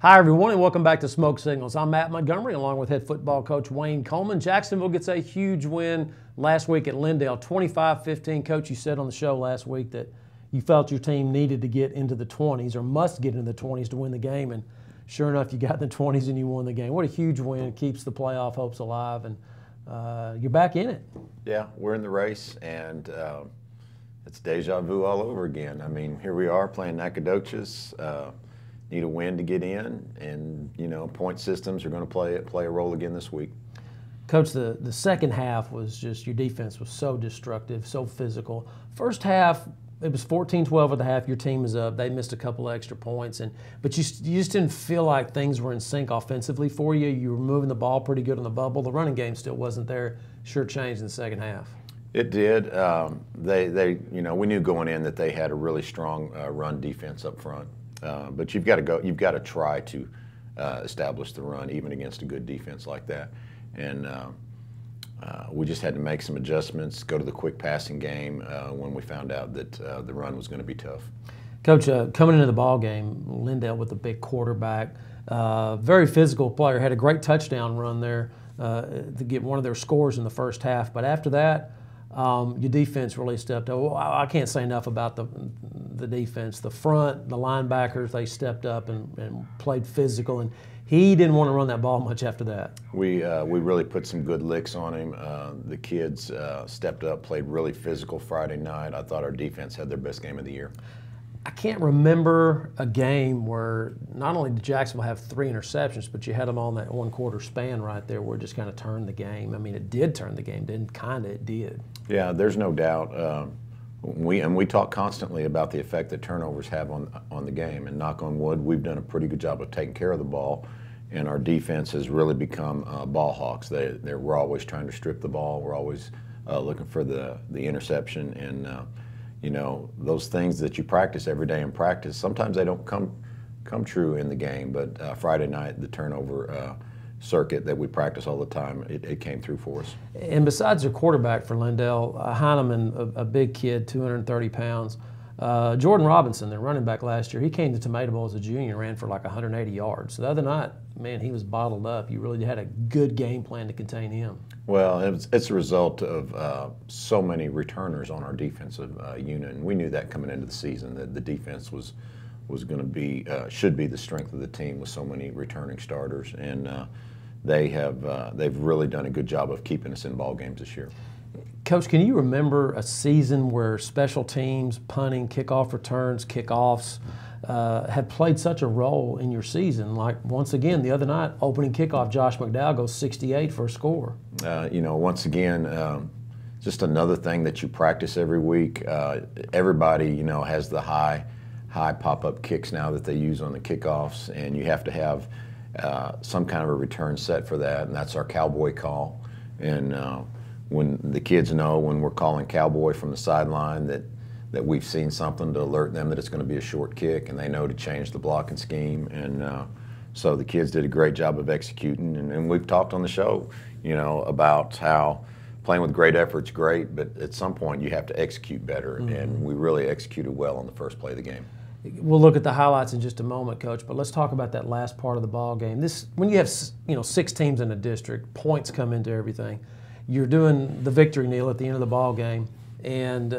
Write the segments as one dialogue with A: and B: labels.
A: Hi, everyone, and welcome back to Smoke Signals. I'm Matt Montgomery, along with head football coach Wayne Coleman. Jacksonville gets a huge win last week at Lindale, 25-15. Coach, you said on the show last week that you felt your team needed to get into the 20s or must get into the 20s to win the game, and sure enough, you got in the 20s and you won the game. What a huge win. Keeps the playoff hopes alive, and you're back in it.
B: Yeah, we're in the race, and it's deja vu all over again. I mean, here we are playing Nacogdoches. Need a win to get in, and point systems are going to play a role again this week.
A: Coach, the second half was just, your defense was so destructive, so physical. First half, it was 14-12 at the half. Your team was up. They missed a couple of extra points, but you just didn't feel like things were in sync offensively for you. You were moving the ball pretty good on the bubble. The running game still wasn't there. Sure changed in the second half.
B: It did. We knew going in that they had a really strong run defense up front. But you've got to try to establish the run even against a good defense like that. And we just had to make some adjustments, go to the quick passing game when we found out that the run was going to be tough.
A: Coach, coming into the ball game, Lindale with a big quarterback, very physical player, had a great touchdown run there to get one of their scores in the first half. But after that, your defense really stepped up. I can't say enough about the defense. The front, the linebackers, they stepped up and played physical, and he didn't want to run that ball much after that.
B: We really put some good licks on him. The kids stepped up, played really physical Friday night. I thought our defense had their best game of the year.
A: I can't remember a game where not only did Jacksonville have 3 interceptions, but you had them all in that one-quarter span right there where it just kind of turned the game. I mean, it did turn the game, it did.
B: Yeah, there's no doubt. We talk constantly about the effect that turnovers have on the game, and knock on wood, we've done a pretty good job of taking care of the ball, and our defense has really become ball hawks. We're always trying to strip the ball. We're always looking for the interception, and those things that you practice every day in practice, sometimes they don't come true in the game. But Friday night, the turnover circuit that we practice all the time, it came through for us.
A: And besides your quarterback for Lindale, Heineman, a big kid, 230 pounds. Jordan Robinson, their running back last year, he came to Tomato Bowl as a junior, ran for like 180 yards. So the other night, man, he was bottled up. You really had a good game plan to contain him.
B: Well, it's a result of so many returners on our defensive unit, and we knew that coming into the season, that the defense was going to be should be the strength of the team with so many returning starters, and they've really done a good job of keeping us in ball games this year.
A: Coach, can you remember a season where special teams, punting, kickoff returns, kickoffs had played such a role in your season? Like, once again, the other night, opening kickoff, Josh McDowell goes 68 for a score.
B: Once again, just another thing that you practice every week. Everybody, has the high pop-up kicks now that they use on the kickoffs, and you have to have some kind of a return set for that, and that's our cowboy call. And when the kids know when we're calling cowboy from the sideline that we've seen something to alert them that it's going to be a short kick, and they know to change the blocking scheme. And so the kids did a great job of executing, and we've talked on the show, about how playing with great effort's great, but at some point you have to execute better, and we really executed well on the first play of the game.
A: We'll look at the highlights in just a moment, Coach, but let's talk about that last part of the ball game. When you have 6 teams in a district, points come into everything. You're doing the victory kneel at the end of the ball game, and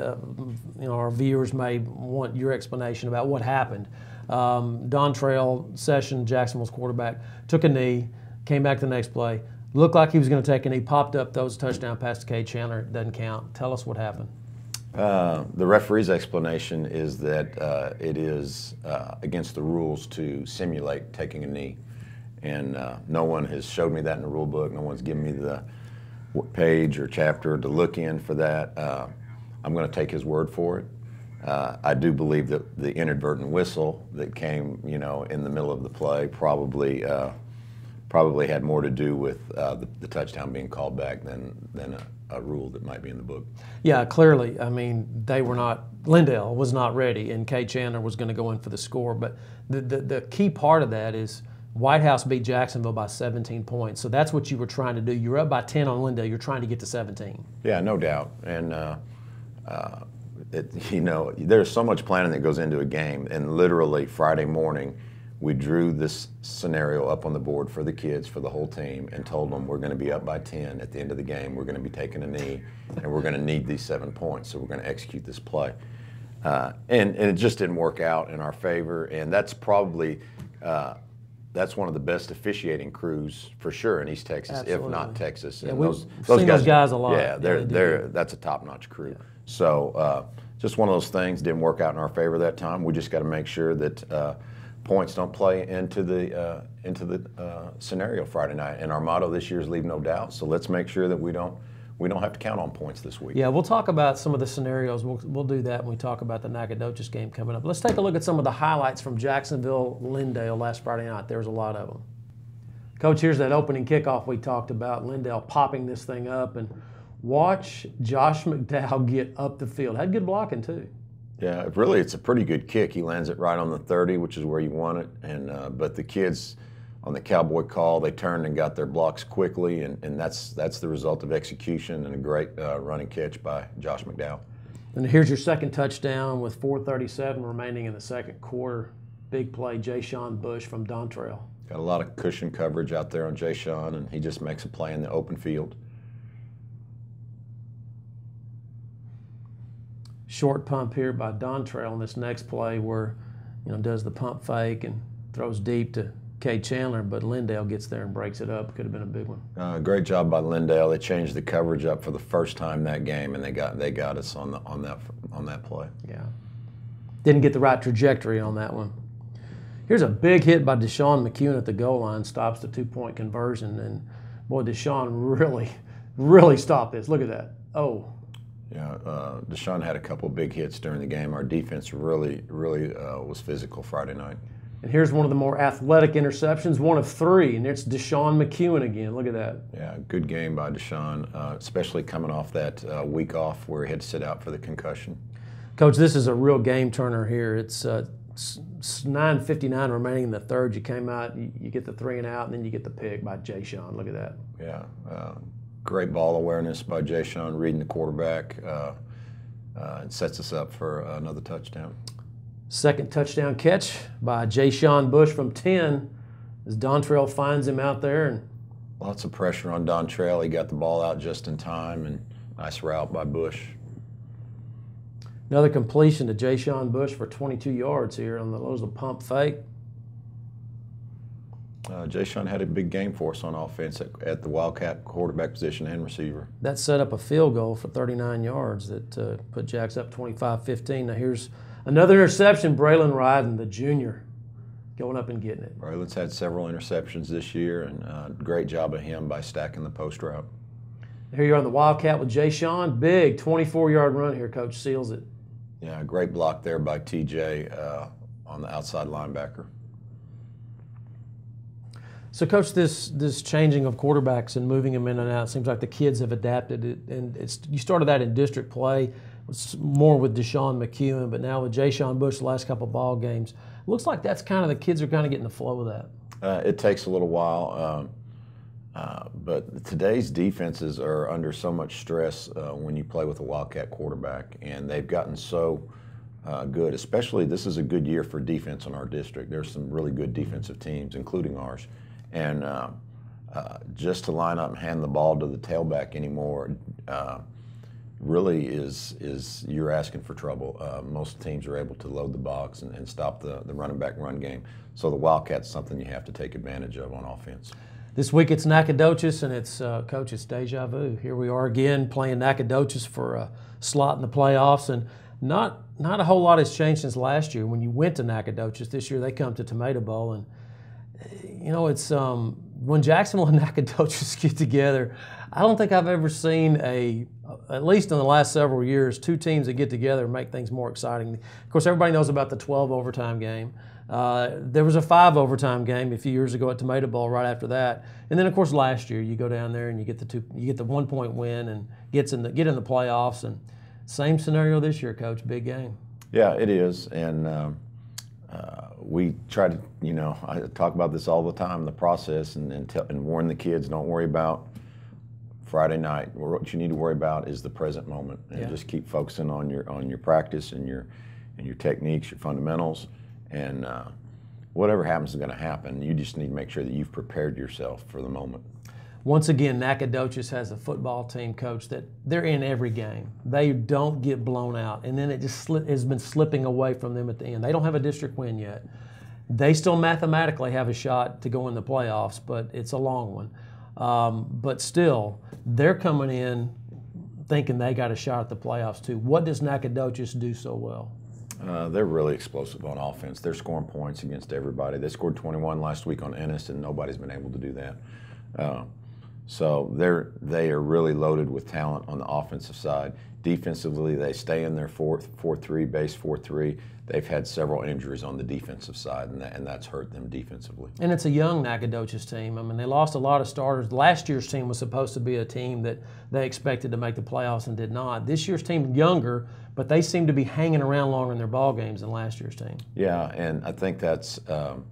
A: our viewers may want your explanation about what happened. Dontrell Session, Jacksonville's quarterback, took a knee, came back the next play, looked like he was going to take a knee, popped up, throws a touchdown pass to Cade Chandler. It doesn't count. Tell us what happened.
B: The referee's explanation is that it is against the rules to simulate taking a knee, and no one has showed me that in the rule book. No one's given me the page or chapter to look in for that. I'm going to take his word for it. I do believe that the inadvertent whistle that came, in the middle of the play probably had more to do with the touchdown being called back than a rule that might be in the book.
A: Yeah, clearly. I mean, Lindale was not ready, and Cade Chandler was going to go in for the score. But the key part of that is White House beat Jacksonville by 17 points. So that's what you were trying to do. You were up by 10 on Lindale. You're trying to get to 17.
B: Yeah, no doubt. And there's so much planning that goes into a game. And literally Friday morning, we drew this scenario up on the board for the kids, for the whole team, and told them we're going to be up by 10 at the end of the game. We're going to be taking a knee, and we're going to need these 7 points, so we're going to execute this play. And it just didn't work out in our favor, and that's probably that's one of the best officiating crews for sure in East Texas,
A: Absolutely.
B: if not Texas.
A: Yeah,
B: and
A: we've seen those guys a lot.
B: Yeah, that's a top-notch crew. Yeah. So just one of those things didn't work out in our favor that time. We just got to make sure that points don't play into the scenario Friday night. And our motto this year is leave no doubt. So let's make sure that we don't have to count on points this week.
A: Yeah, we'll talk about some of the scenarios. We'll do that when we talk about the Nacogdoches game coming up. Let's take a look at some of the highlights from Jacksonville-Lindale last Friday night. There was a lot of them. Coach, here's that opening kickoff we talked about. Lindale popping this thing up, and watch Josh McDowell get up the field. Had good blocking too.
B: Yeah, really, it's a pretty good kick. He lands it right on the 30, which is where you want it. And but the kids on the Cowboy call, they turned and got their blocks quickly, and that's the result of execution and a great running catch by Josh McDowell.
A: And here's your second touchdown with 4:37 remaining in the second quarter. Big play, Jayshon Bush from Dontrell.
B: Got a lot of cushion coverage out there on Jayshon, and he just makes a play in the open field.
A: Short pump here by Dontrell on this next play where, does the pump fake and throws deep to Cade Chandler, but Lindale gets there and breaks it up. Could have been a big one.
B: Great job by Lindale. They changed the coverage up for the first time that game, and they got us on that play.
A: Yeah, didn't get the right trajectory on that one. Here's a big hit by Deshaun McCune at the goal line, stops the 2-point conversion, and boy, Deshaun really stopped this. Look at that. Oh.
B: Yeah, Deshaun had a couple big hits during the game. Our defense really was physical Friday night.
A: And here's one of the more athletic interceptions, one of 3, and it's Deshaun McCune again. Look at that.
B: Yeah, good game by Deshaun, especially coming off that week off where he had to sit out for the concussion.
A: Coach, this is a real game turner here. It's 9:59 remaining in the third. You came out, you get the 3 and out, and then you get the pick by Jayshon. Look at that.
B: Yeah. Great ball awareness by Jayshon, reading the quarterback, and sets us up for another touchdown.
A: Second touchdown catch by Jayshon Bush from 10 as Dontrell finds him out there. And
B: lots of pressure on Dontrell. He got the ball out just in time, and nice route by Bush.
A: Another completion to Jayshon Bush for 22 yards here on the Lowe's pump fake.
B: Jayshon had a big game for us on offense at the Wildcat quarterback position and receiver.
A: That set up a field goal for 39 yards that put Jacks up 25-15. Now here's another interception, Braylon Ryden, the junior, going up and getting it.
B: Braylon's had several interceptions this year, and great job of him by stacking the post route.
A: Here you are on the Wildcat with Jayshon. Big 24-yard run here, Coach. Seals it.
B: Yeah, great block there by TJ on the outside linebacker.
A: So, Coach, this changing of quarterbacks and moving them in and out, seems like the kids have adapted it. And you started that in district play, more with Deshaun McCune, but now with Jayshon Bush the last couple of ball games. Looks like that's kind of the kids are kind of getting the flow of that.
B: It takes a little while, but today's defenses are under so much stress when you play with a Wildcat quarterback, and they've gotten so good. Especially, this is a good year for defense in our district. There's some really good defensive teams, including ours. And just to line up and hand the ball to the tailback anymore really is you're asking for trouble. Most teams are able to load the box and stop the running back run game. So the Wildcat's something you have to take advantage of on offense.
A: This week it's Nacogdoches, and it's, Coach, it's deja vu. Here we are again playing Nacogdoches for a slot in the playoffs, and not a whole lot has changed since last year when you went to Nacogdoches. This year they come to Tomato Bowl, and it's when Jacksonville and Nacogdoches get together, I don't think I've ever seen at least in the last several years, 2 teams that get together and make things more exciting. Of course, everybody knows about the 12 overtime game. There was a 5 overtime game a few years ago at Tomato Bowl right after that. And then, of course, last year you go down there and you get the 1-point win and get in the playoffs. And same scenario this year, Coach. Big game.
B: Yeah, it is, and we try to, I talk about this all the time, the process, and warn the kids, don't worry about Friday night. What you need to worry about is the present moment, and just keep focusing on your practice and your techniques, your fundamentals, and whatever happens is going to happen. You just need to make sure that you've prepared yourself for the moment.
A: Once again, Nacogdoches has a football team, Coach, that they're in every game. They don't get blown out, and then it just has been slipping away from them at the end. They don't have a district win yet. They still mathematically have a shot to go in the playoffs, but it's a long one. But still, they're coming in thinking they got a shot at the playoffs too. What does Nacogdoches do so well?
B: They're really explosive on offense. They're scoring points against everybody. They scored 21 last week on Ennis, and nobody's been able to do that. So they are really loaded with talent on the offensive side. Defensively, they stay in their 4-3, base 4-3. They've had several injuries on the defensive side, and that's hurt them defensively.
A: And it's a young Nacogdoches team. I mean, they lost a lot of starters. Last year's team was supposed to be a team that they expected to make the playoffs and did not. This year's team, younger, but they seem to be hanging around longer in their ball games than last year's team.
B: Yeah, and I think that's a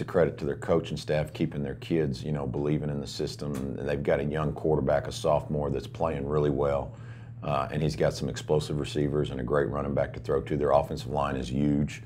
B: credit to their coaching staff, keeping their kids, believing in the system. And they've got a young quarterback, a sophomore, that's playing really well. And he's got some explosive receivers and a great running back to throw to. Their offensive line is huge.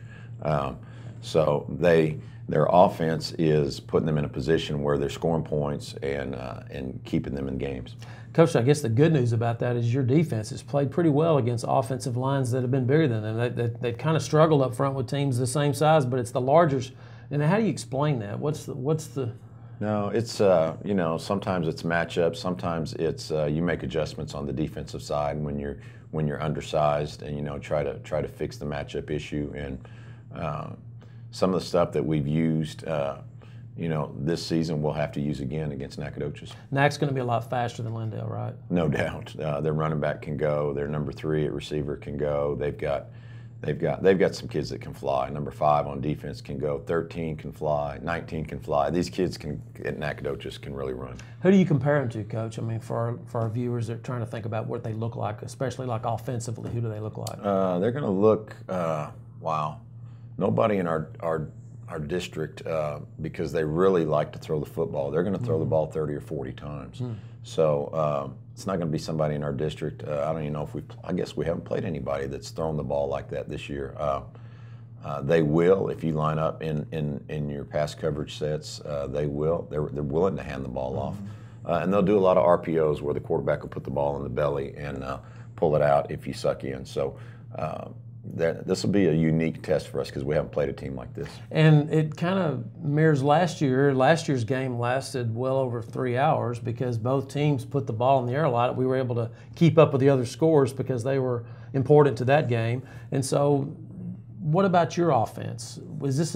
B: So their offense is putting them in a position where they're scoring points and keeping them in games.
A: Coach, I guess the good news about that is your defense has played pretty well against offensive lines that have been bigger than them. They've kind of struggled up front with teams the same size, but it's the largest. And how do you explain that? What's the?
B: No, it's sometimes it's matchups. Sometimes it's you make adjustments on the defensive side when you're undersized, and try to fix the matchup issue. And some of the stuff that we've used, this season we'll have to use again against Nacogdoches.
A: Nac's going to be a lot faster than Lindale, right?
B: No doubt. Their running back can go. Their number 3 at receiver can go. They've got some kids that can fly. Number 5 on defense can go. 13 can fly. 19 can fly. These kids at Nacogdoches can really run.
A: Who do you compare them to, Coach? I mean, for our viewers, they're trying to think about what they look like, especially like offensively. Who do they look like?
B: They're going to look. Wow. Nobody in our district, because they really like to throw the football. They're going to throw the ball 30 or 40 times. So it's not going to be somebody in our district. I don't even know if I guess we haven't played anybody that's thrown the ball like that this year. They will, if you line up in your pass coverage sets, they will. They're willing to hand the ball off. And they'll do a lot of RPOs where the quarterback will put the ball in the belly and pull it out if you suck in. So this will be a unique test for us because we haven't played a team like this.
A: And it kind of mirrors last year. Last year's game lasted well over 3 hours because both teams put the ball in the air a lot. We were able to keep up with the other scores because they were important to that game. And so what about your offense? Is this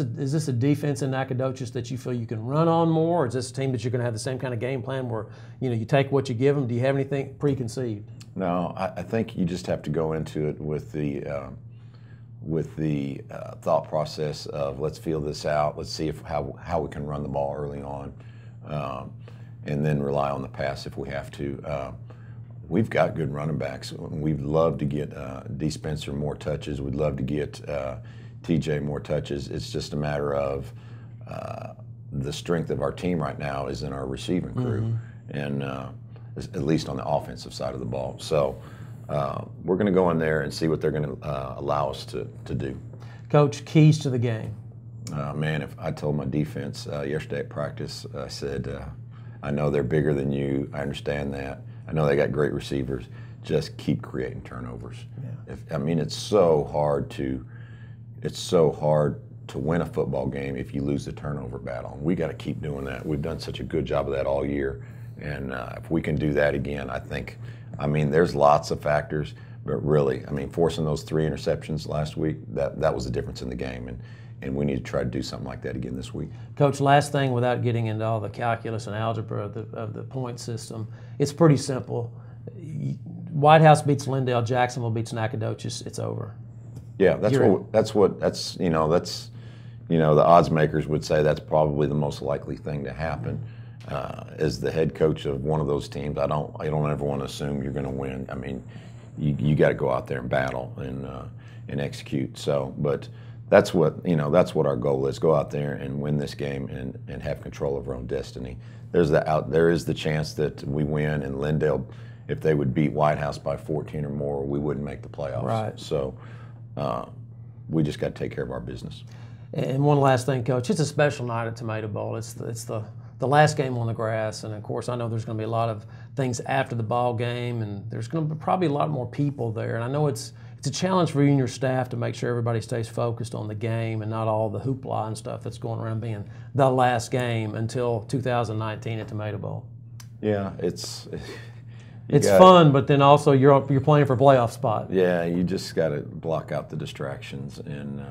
A: a defense in Nacogdoches that you feel you can run on more, or is this a team that you're going to have the same kind of game plan where you take what you give them? Do you have anything preconceived?
B: No, I think you just have to go into it with the thought process of let's feel this out, let's see how we can run the ball early on, and then rely on the pass if we have to. We've got good running backs. We'd love to get D. Spencer more touches. We'd love to get TJ more touches. It's just a matter of the strength of our team right now is in our receiving crew, and at least on the offensive side of the ball. So we're going to go in there and see what they're going to allow us to do.
A: Coach, keys to the game.
B: Man, if I told my defense yesterday at practice, I said, I know they're bigger than you. I understand that. I know they got great receivers. Just keep creating turnovers. Yeah. It's so hard to win a football game if you lose the turnover battle. And we got to keep doing that. We've done such a good job of that all year. And if we can do that again, I think, there's lots of factors, but really, forcing those 3 interceptions last week, that was the difference in the game. And we need to try to do something like that again this week.
A: Coach, last thing without getting into all the calculus and algebra of the point system, it's pretty simple. White House beats Lindale, Jacksonville beats Nacogdoches, it's over.
B: Yeah, the odds makers would say that's probably the most likely thing to happen. As the head coach of one of those teams, I don't ever want to assume you're going to win. You got to go out there and battle and execute. So, but that's what our goal is: go out there and win this game and have control of our own destiny. There is the chance that we win, and Lindale, if they would beat White House by 14 or more, we wouldn't make the playoffs.
A: Right.
B: So we just got to take care of our business.
A: And one last thing, Coach, it's a special night at Tomato Bowl. It's the last game on the grass, and of course, I know there's going to be a lot of things after the ball game, and there's going to be probably a lot more people there. And I know it's a challenge for you and your staff to make sure everybody stays focused on the game and not all the hoopla and stuff that's going around being the last game until 2019 at Tomato Bowl.
B: Yeah, it's
A: fun, but then also you're playing for a playoff spot.
B: Yeah, you just got to block out the distractions. And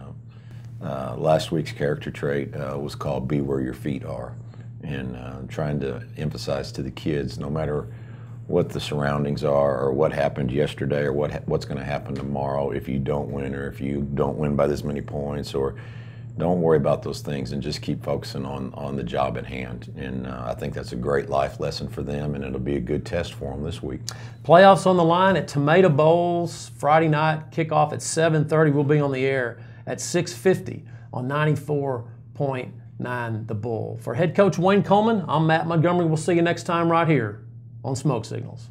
B: last week's character trait was called "Be Where Your Feet Are," and trying to emphasize to the kids, no matter what the surroundings are or what happened yesterday or what's going to happen tomorrow, if you don't win or if you don't win by this many points, or don't worry about those things and just keep focusing on the job at hand. And I think that's a great life lesson for them, and it'll be a good test for them this week. Playoffs
A: on the line at Tomato Bowls Friday night. Kickoff at 7:30. We'll be on the air at 6:50 on 94.9 The Bull. For head coach Wayne Coleman, I'm Matt Montgomery. We'll see you next time right here on Smoke Signals.